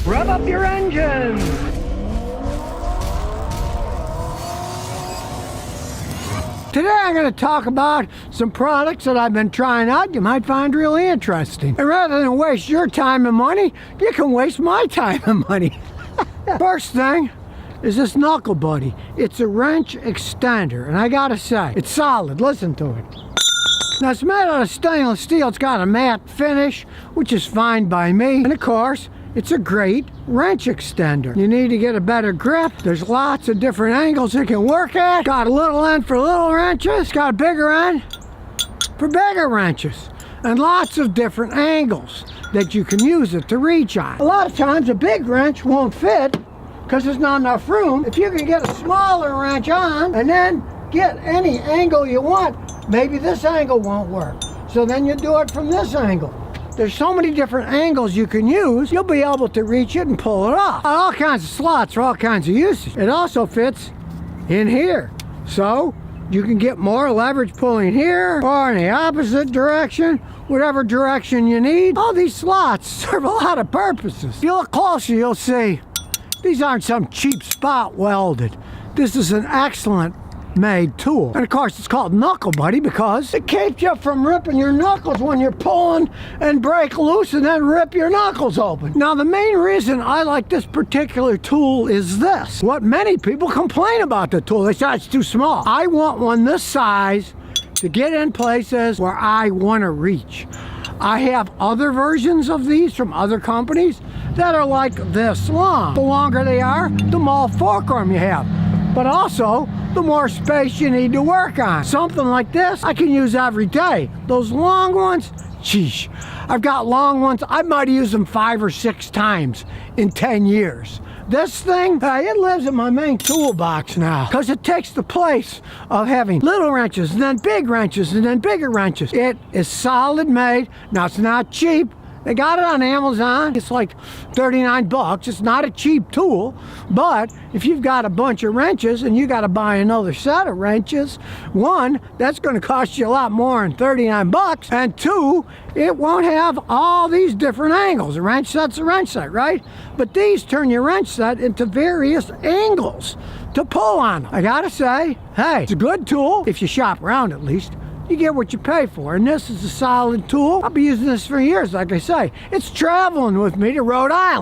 Rev up your engines! Today I'm going to talk about some products that I've been trying out you might find really interesting. And rather than waste your time and money, you can waste my time and money. First thing is this Knuckle Buddy. It's a wrench extender, and I gotta say, it's solid. Listen to it. Now, it's made out of stainless steel. It's got a matte finish, which is fine by me. And of course, it's a great wrench extender. You need to get a better grip. There's lots of different angles it can work at. Got a little end for little wrenches. Got a bigger end for bigger wrenches. And lots of different angles that you can use it to reach on. A lot of times a big wrench won't fit because there's not enough room. If you can get a smaller wrench on and then get any angle you want, maybe this angle won't work. So then you do it from this angle. There's so many different angles you can use, you'll be able to reach it and pull it off. All kinds of slots for all kinds of uses. It also fits in here. So you can get more leverage pulling here or in the opposite direction, whatever direction you need. All these slots serve a lot of purposes. If you look closer, you'll see these aren't some cheap spot welded. This is an excellent made tool. And of course it's called Knuckle Buddy because it keeps you from ripping your knuckles when you're pulling and break loose and then rip your knuckles open. Now the main reason I like this particular tool is this. What many people complain about the tool, they say it's too small. I want one this size to get in places where I want to reach. I have other versions of these from other companies that are like this long. The longer they are, the more fork arm you have. But also, the more space you need to work on. Something like this, I can use every day. Those long ones, sheesh. I've got long ones, I might use them 5 or 6 times in 10 years. This thing, it lives in my main toolbox now because it takes the place of having little wrenches and then big wrenches and then bigger wrenches. It is solid made. Now, it's not cheap. They got it on Amazon. It's like 39 bucks. It's not a cheap tool, but if you've got a bunch of wrenches and you got to buy another set of wrenches, one, that's going to cost you a lot more than 39 bucks, and two, it won't have all these different angles. A wrench set's a wrench set, right? But these turn your wrench set into various angles to pull on. I gotta say, hey, it's a good tool if you shop around at least. You get what you pay for, and this is a solid tool. I'll be using this for years, like I say. It's traveling with me to Rhode Island.